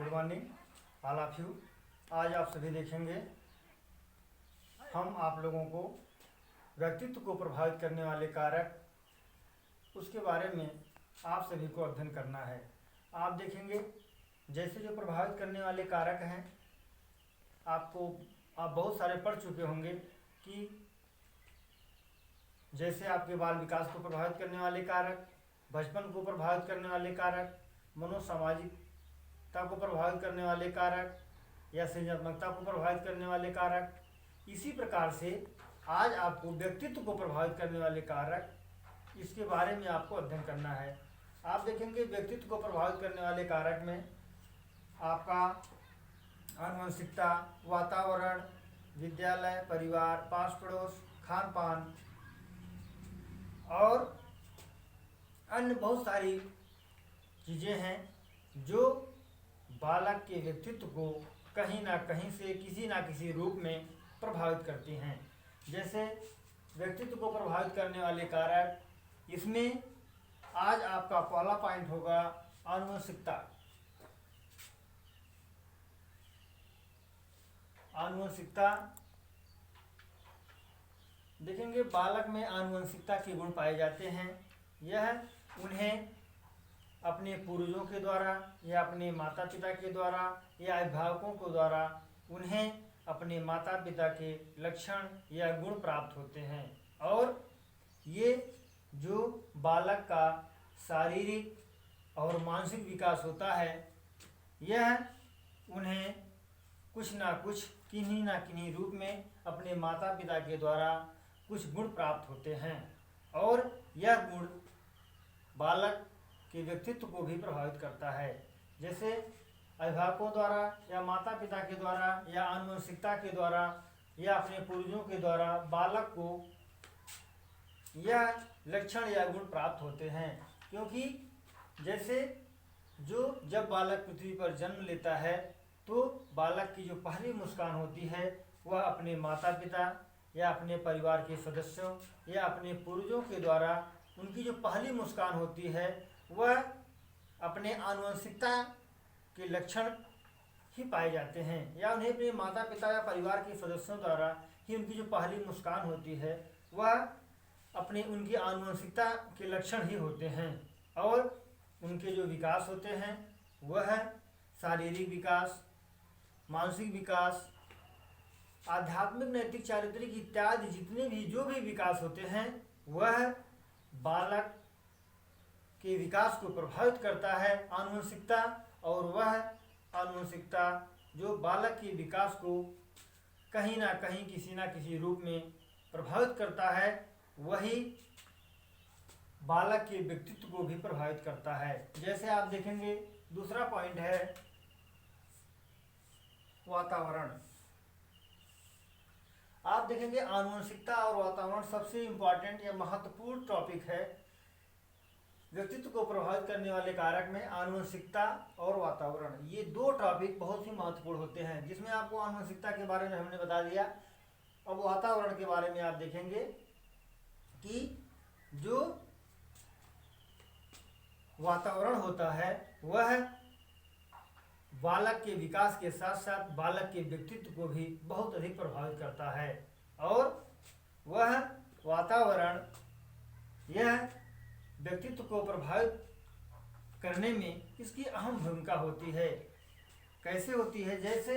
Good morning all of you. आज आप सभी देखेंगे हम आप लोगों को व्यक्तित्व को प्रभावित करने वाले कारक उसके बारे में आप सभी को अध्ययन करना है। आप देखेंगे जैसे जो प्रभावित करने वाले कारक हैं आप बहुत सारे पढ़ चुके होंगे कि जैसे आपके बाल विकास को प्रभावित करने वाले कारक, बचपन को प्रभावित करने वाले कारक, मनोसामाजिकता को प्रभावित करने वाले कारक या सृजनात्मकता को प्रभावित करने वाले कारक, इसी प्रकार से आज आपको व्यक्तित्व को प्रभावित करने वाले कारक इसके बारे में आपको अध्ययन करना है। आप देखेंगे व्यक्तित्व को प्रभावित करने वाले कारक में आपका आनुवंशिकता, वातावरण, विद्यालय, परिवार, पास पड़ोस, खान पान और अन्य बहुत सारी चीज़ें हैं जो बालक के व्यक्तित्व को कहीं ना कहीं से किसी ना किसी रूप में प्रभावित करती हैं। जैसे व्यक्तित्व को प्रभावित करने वाले कारक, इसमें आज आपका पहला पॉइंट होगा आनुवंशिकता। आनुवंशिकता देखेंगे बालक में आनुवंशिकता के गुण पाए जाते हैं। यह उन्हें अपने पूर्वजों के द्वारा या अपने माता पिता के द्वारा या अभिभावकों के द्वारा उन्हें अपने माता पिता के लक्षण या गुण प्राप्त होते हैं और ये जो बालक का शारीरिक और मानसिक विकास होता है यह उन्हें कुछ ना कुछ किन्हीं ना किन्हीं रूप में अपने माता पिता के द्वारा कुछ गुण प्राप्त होते हैं और यह गुण बालक के व्यक्तित्व को भी प्रभावित करता है। जैसे अभिभावकों द्वारा या माता पिता के द्वारा या आनुवंशिकता के द्वारा या अपने पूर्वजों के द्वारा बालक को यह लक्षण या गुण प्राप्त होते हैं। क्योंकि जैसे जब बालक पृथ्वी पर जन्म लेता है तो बालक की जो पहली मुस्कान होती है वह अपने माता पिता या अपने परिवार के सदस्यों या अपने पूर्वजों के द्वारा उनकी जो पहली मुस्कान होती है वह अपने आनुवंशिकता के लक्षण ही पाए जाते हैं या उन्हें अपने माता पिता या परिवार के सदस्यों द्वारा ही उनकी जो पहली मुस्कान होती है वह अपने उनकी आनुवंशिकता के लक्षण ही होते हैं। और उनके जो विकास होते हैं वह शारीरिक विकास, मानसिक विकास, आध्यात्मिक, नैतिक, चारित्रिक इत्यादि जितने भी जो भी विकास होते हैं वह बालक के विकास को प्रभावित करता है आनुवंशिकता। और वह आनुवंशिकता जो बालक के विकास को कहीं ना कहीं किसी ना किसी रूप में प्रभावित करता है वही बालक के व्यक्तित्व को भी प्रभावित करता है। जैसे आप देखेंगे दूसरा पॉइंट है वातावरण। आप देखेंगे आनुवंशिकता और वातावरण सबसे इम्पोर्टेंट या महत्वपूर्ण टॉपिक है। व्यक्तित्व को प्रभावित करने वाले कारक में आनुवंशिकता और वातावरण, ये दो टॉपिक बहुत ही महत्वपूर्ण होते हैं। जिसमें आपको आनुवंशिकता के बारे में हमने बता दिया। अब वातावरण के बारे में आप देखेंगे कि जो वातावरण होता है वह बालक के विकास के साथ साथ बालक के व्यक्तित्व को भी बहुत अधिक प्रभावित करता है। और वह वातावरण यह व्यक्तित्व को प्रभावित करने में इसकी अहम भूमिका होती है। कैसे होती है? जैसे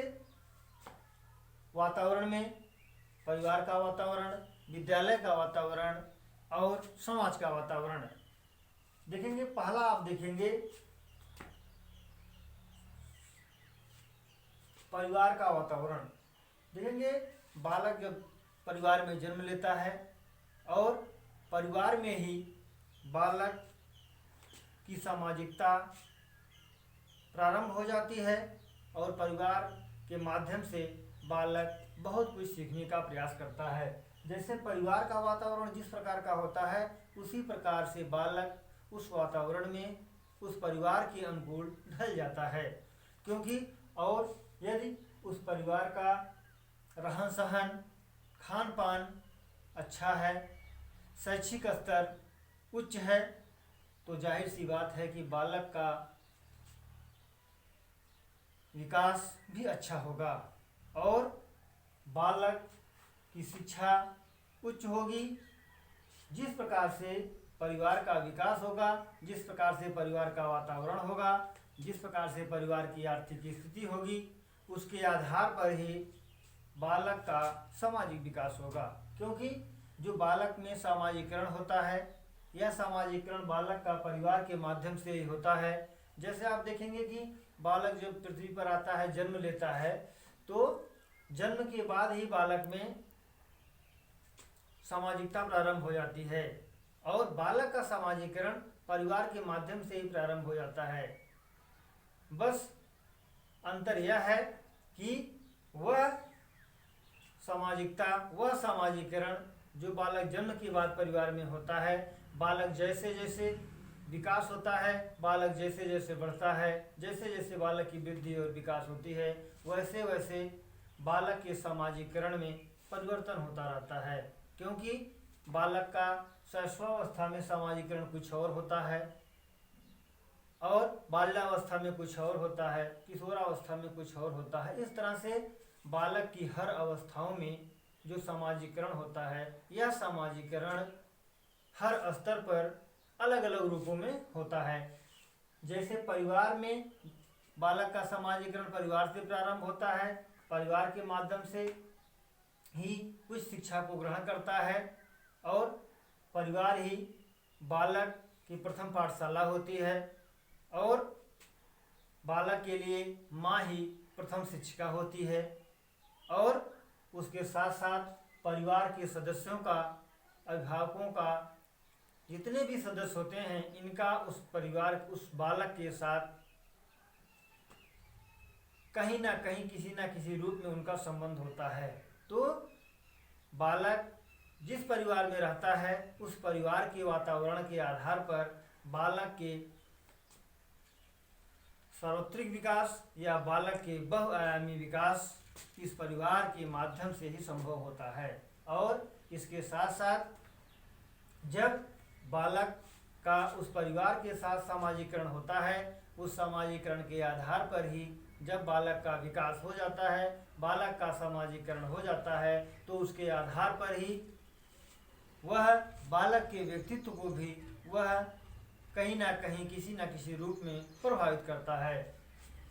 वातावरण में परिवार का वातावरण, विद्यालय का वातावरण और समाज का वातावरण देखेंगे। पहला आप देखेंगे परिवार का वातावरण। देखेंगे बालक जब परिवार में जन्म लेता है और परिवार में ही बालक की सामाजिकता प्रारंभ हो जाती है और परिवार के माध्यम से बालक बहुत कुछ सीखने का प्रयास करता है। जैसे परिवार का वातावरण जिस प्रकार का होता है उसी प्रकार से बालक उस वातावरण में उस परिवार के अनुकूल ढल जाता है। क्योंकि और यदि उस परिवार का रहन सहन, खान पान अच्छा है, शैक्षिक स्तर उच्च है, तो जाहिर सी बात है कि बालक का विकास भी अच्छा होगा और बालक की शिक्षा उच्च होगी। जिस प्रकार से परिवार का विकास होगा, जिस प्रकार से परिवार का वातावरण होगा, जिस प्रकार से परिवार की आर्थिक स्थिति होगी, उसके आधार पर ही बालक का सामाजिक विकास होगा। क्योंकि जो बालक में सामाजिकरण होता है, यह सामाजिकरण बालक का परिवार के माध्यम से ही होता है। जैसे आप देखेंगे कि बालक जब पृथ्वी पर आता है, जन्म लेता है, तो जन्म के बाद ही बालक में सामाजिकता प्रारंभ हो जाती है और बालक का सामाजिकरण परिवार के माध्यम से ही प्रारंभ हो जाता है। बस अंतर यह है कि वह सामाजिकता, वह सामाजिकरण जो बालक जन्म के बाद परिवार में होता है, बालक जैसे जैसे विकास होता है, बालक जैसे जैसे बढ़ता है, जैसे जैसे बालक की वृद्धि और विकास होती है, वैसे वैसे बालक के सामाजिकरण में परिवर्तन होता रहता है। क्योंकि बालक का शैशवावस्था में सामाजिकरण कुछ और होता है और बाल्यावस्था में कुछ और होता है, किशोरावस्था में कुछ और होता है। इस तरह से बालक की हर अवस्थाओं में जो सामाजिकरण होता है, यह सामाजिकरण हर स्तर पर अलग अलग रूपों में होता है। जैसे परिवार में बालक का सामाजिकरण परिवार से प्रारंभ होता है, परिवार के माध्यम से ही कुछ शिक्षा को ग्रहण करता है और परिवार ही बालक की प्रथम पाठशाला होती है और बालक के लिए माँ ही प्रथम शिक्षिका होती है और उसके साथ साथ परिवार के सदस्यों का, अभिभावकों का, जितने भी सदस्य होते हैं, इनका उस परिवार, उस बालक के साथ कहीं ना कहीं किसी न किसी रूप में उनका संबंध होता है। तो बालक जिस परिवार में रहता है, उस परिवार के वातावरण के आधार पर बालक के सार्वत्रिक विकास या बालक के बहुआयामी विकास इस परिवार के माध्यम से ही संभव होता है। और इसके साथ साथ जब बालक का उस परिवार के साथ सामाजिकरण होता है, उस सामाजिकरण के आधार पर ही जब बालक का विकास हो जाता है, बालक का सामाजिकरण हो जाता है, तो उसके आधार पर ही वह बालक के व्यक्तित्व को भी वह कहीं ना कहीं किसी न किसी रूप में प्रभावित करता है।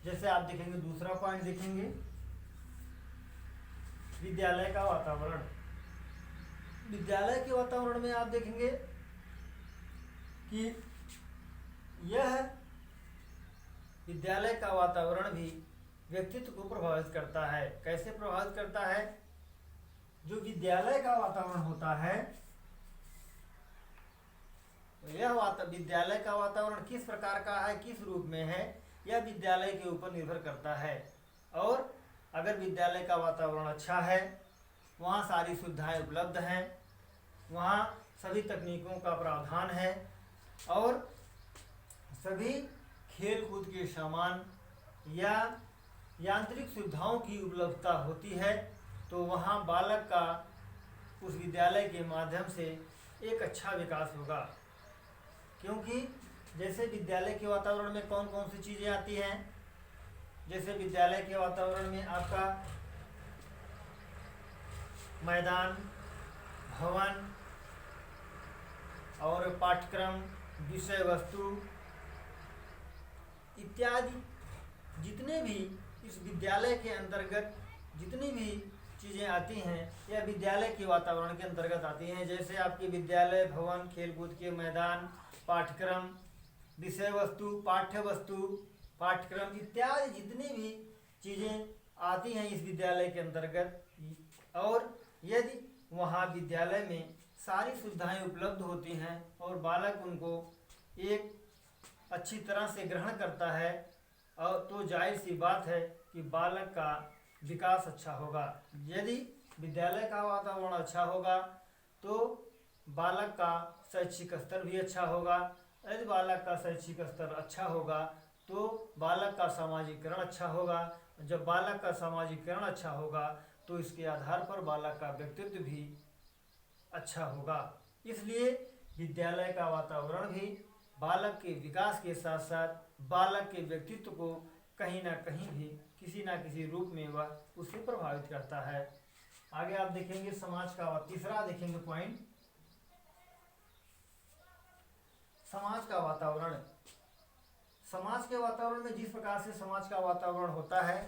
जैसे आप देखेंगे, दूसरा पॉइंट देखेंगे, विद्यालय का वातावरण। विद्यालय के वातावरण में आप देखेंगे कि यह विद्यालय का वातावरण भी व्यक्तित्व को प्रभावित करता है। कैसे प्रभावित करता है? जो विद्यालय का वातावरण होता है, यह विद्यालय का वातावरण किस प्रकार का है, किस रूप में है, यह विद्यालय के ऊपर निर्भर करता है। और अगर विद्यालय का वातावरण अच्छा है, वहाँ सारी सुविधाएं उपलब्ध हैं, वहाँ सभी तकनीकों का प्रावधान है और सभी खेल कूद के सामान या यांत्रिक सुविधाओं की उपलब्धता होती है, तो वहाँ बालक का उस विद्यालय के माध्यम से एक अच्छा विकास होगा। क्योंकि जैसे विद्यालय के वातावरण में कौन कौन सी चीज़ें आती हैं, जैसे विद्यालय के वातावरण में आपका मैदान, भवन और पाठ्यक्रम, विषय वस्तु इत्यादि जितने भी इस विद्यालय के अंतर्गत जितनी भी चीज़ें आती हैं, यह विद्यालय के वातावरण के अंतर्गत आती हैं। जैसे आपके विद्यालय भवन, खेलकूद के मैदान, पाठ्यक्रम, विषय वस्तु, पाठ्य वस्तु, पाठ्यक्रम इत्यादि जितनी भी चीज़ें आती हैं इस विद्यालय के अंतर्गत। और यदि वहाँ विद्यालय में सारी सुविधाएं उपलब्ध होती हैं और बालक उनको एक अच्छी तरह से ग्रहण करता है, और तो जाहिर सी बात है कि बालक का विकास अच्छा होगा। यदि विद्यालय का वातावरण अच्छा होगा तो बालक का शैक्षिक स्तर भी अच्छा होगा। यदि बालक का शैक्षिक स्तर अच्छा होगा तो बालक का सामाजिकरण अच्छा होगा। जब बालक का सामाजिकरण अच्छा होगा तो इसके आधार पर बालक का व्यक्तित्व भी अच्छा होगा। इसलिए विद्यालय का वातावरण भी बालक के विकास के साथ साथ बालक के व्यक्तित्व को कहीं ना कहीं भी किसी ना किसी रूप में वह उसे प्रभावित करता है। आगे आप देखेंगे समाज का तीसरा देखेंगे पॉइंट, समाज का वातावरण। समाज के वातावरण में जिस प्रकार से समाज का वातावरण होता है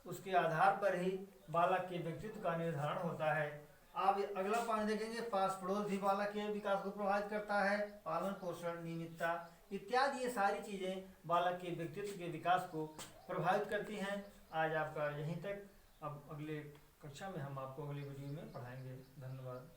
उसके आधार पर ही बालक के व्यक्तित्व का निर्धारण होता है। आप अगला पॉइंट देखेंगे, पास पड़ोस भी बालक के विकास को प्रभावित करता है। पालन पोषण, नियमितता इत्यादि ये सारी चीजें बालक के व्यक्तित्व के विकास को प्रभावित करती हैं। आज आपका यहीं तक, अब अगले कक्षा में हम आपको अगले वीडियो में पढ़ाएंगे। धन्यवाद।